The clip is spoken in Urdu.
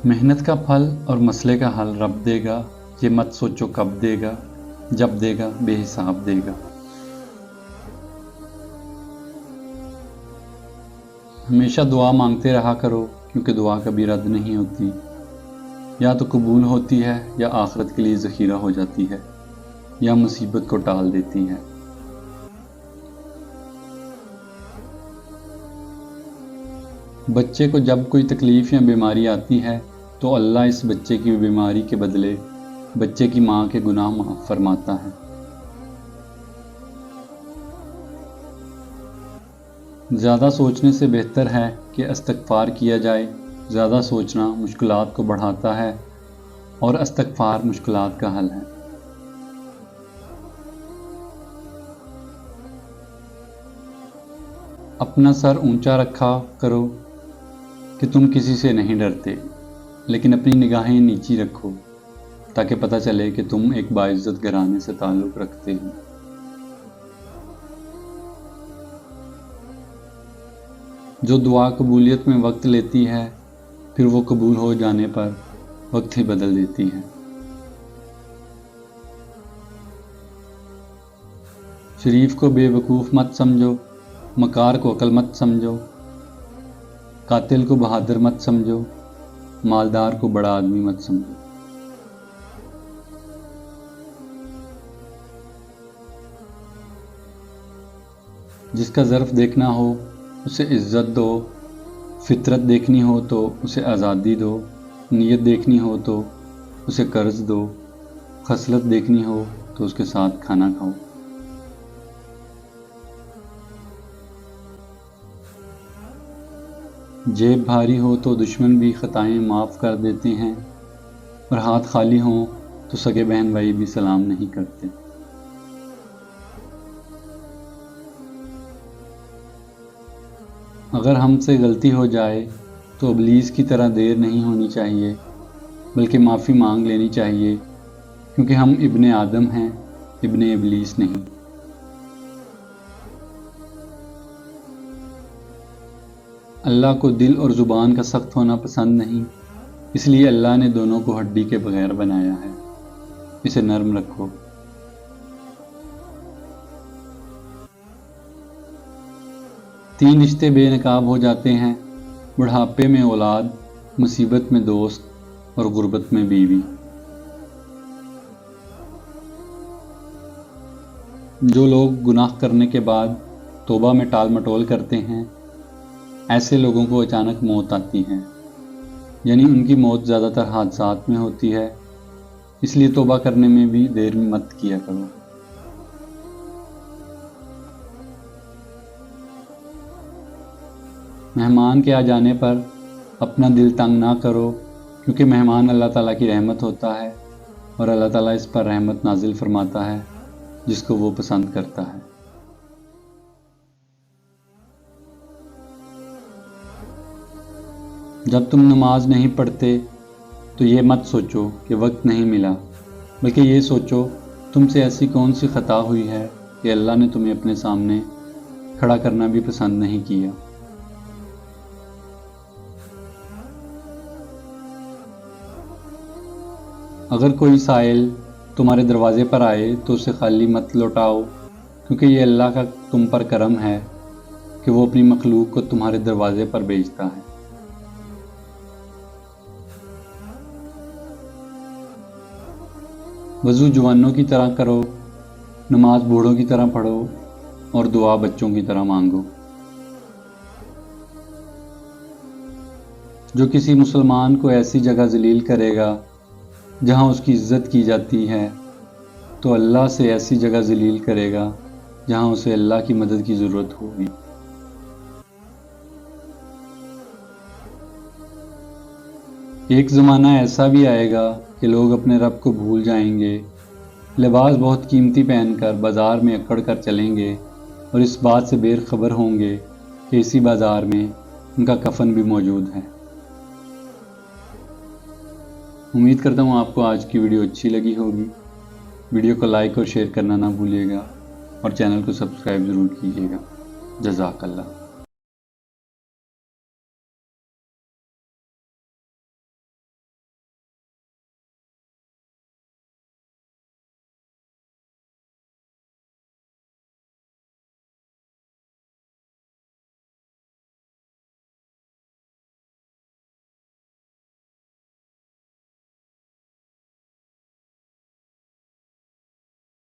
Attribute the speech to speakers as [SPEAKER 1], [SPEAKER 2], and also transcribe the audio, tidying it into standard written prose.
[SPEAKER 1] محنت کا پھل اور مسئلے کا حل رب دے گا، یہ مت سوچو کب دے گا، جب دے گا بے حساب دے گا۔ ہمیشہ دعا مانگتے رہا کرو، کیونکہ دعا کبھی رد نہیں ہوتی، یا تو قبول ہوتی ہے یا آخرت کے لیے ذخیرہ ہو جاتی ہے، یا مصیبت کو ٹال دیتی ہے۔ بچے کو جب کوئی تکلیف یا بیماری آتی ہے تو اللہ اس بچے کی بیماری کے بدلے بچے کی ماں کے گناہ معاف فرماتا ہے۔ زیادہ سوچنے سے بہتر ہے کہ استغفار کیا جائے۔ زیادہ سوچنا مشکلات کو بڑھاتا ہے اور استغفار مشکلات کا حل ہے۔ اپنا سر اونچا رکھا کرو کہ تم کسی سے نہیں ڈرتے، لیکن اپنی نگاہیں نیچی رکھو تاکہ پتہ چلے کہ تم ایک باعزت گھرانے سے تعلق رکھتے ہو۔ جو دعا قبولیت میں وقت لیتی ہے، پھر وہ قبول ہو جانے پر وقت ہی بدل دیتی ہے۔ شریف کو بے وقوف مت سمجھو، مکار کو عقل مت سمجھو، قاتل کو بہادر مت سمجھو، مالدار کو بڑا آدمی مت سمجھو۔ جس کا ظرف دیکھنا ہو اسے عزت دو، فطرت دیکھنی ہو تو اسے آزادی دو، نیت دیکھنی ہو تو اسے قرض دو، خصلت دیکھنی ہو تو اس کے ساتھ کھانا کھاؤ۔ جیب بھاری ہو تو دشمن بھی خطائیں معاف کر دیتے ہیں، اور ہاتھ خالی ہوں تو سگے بہن بھائی بھی سلام نہیں کرتے۔ اگر ہم سے غلطی ہو جائے تو ابلیس کی طرح دیر نہیں ہونی چاہیے، بلکہ معافی مانگ لینی چاہیے، کیونکہ ہم ابن آدم ہیں، ابن ابلیس نہیں۔ اللہ کو دل اور زبان کا سخت ہونا پسند نہیں، اس لیے اللہ نے دونوں کو ہڈی کے بغیر بنایا ہے، اسے نرم رکھو۔ تین رشتے بے نقاب ہو جاتے ہیں: بڑھاپے میں اولاد، مصیبت میں دوست، اور غربت میں بیوی۔ جو لوگ گناہ کرنے کے بعد توبہ میں ٹال مٹول کرتے ہیں، ایسے لوگوں کو اچانک موت آتی ہے، یعنی ان کی موت زیادہ تر حادثات میں ہوتی ہے، اس لیے توبہ کرنے میں بھی دیر مت کیا کرو۔ مہمان کے آ جانے پر اپنا دل تنگ نہ کرو، کیونکہ مہمان اللہ تعالیٰ کی رحمت ہوتا ہے، اور اللہ تعالیٰ اس پر رحمت نازل فرماتا ہے جس کو وہ پسند کرتا ہے۔ جب تم نماز نہیں پڑھتے تو یہ مت سوچو کہ وقت نہیں ملا، بلکہ یہ سوچو تم سے ایسی کون سی خطا ہوئی ہے کہ اللہ نے تمہیں اپنے سامنے کھڑا کرنا بھی پسند نہیں کیا۔ اگر کوئی سائل تمہارے دروازے پر آئے تو اسے خالی مت لوٹاؤ، کیونکہ یہ اللہ کا تم پر کرم ہے کہ وہ اپنی مخلوق کو تمہارے دروازے پر بھیجتا ہے۔ وضو جوانوں کی طرح کرو، نماز بوڑھوں کی طرح پڑھو، اور دعا بچوں کی طرح مانگو۔ جو کسی مسلمان کو ایسی جگہ ذلیل کرے گا جہاں اس کی عزت کی جاتی ہے، تو اللہ سے ایسی جگہ ذلیل کرے گا جہاں اسے اللہ کی مدد کی ضرورت ہوگی۔ ایک زمانہ ایسا بھی آئے گا کہ لوگ اپنے رب کو بھول جائیں گے، لباس بہت قیمتی پہن کر بازار میں اکڑ کر چلیں گے، اور اس بات سے بے خبر ہوں گے کہ اسی بازار میں ان کا کفن بھی موجود ہے۔ امید کرتا ہوں آپ کو آج کی ویڈیو اچھی لگی ہوگی۔ ویڈیو کو لائک اور شیئر کرنا نہ بھولیے گا، اور چینل کو سبسکرائب ضرور کیجیے گا۔ جزاک اللہ۔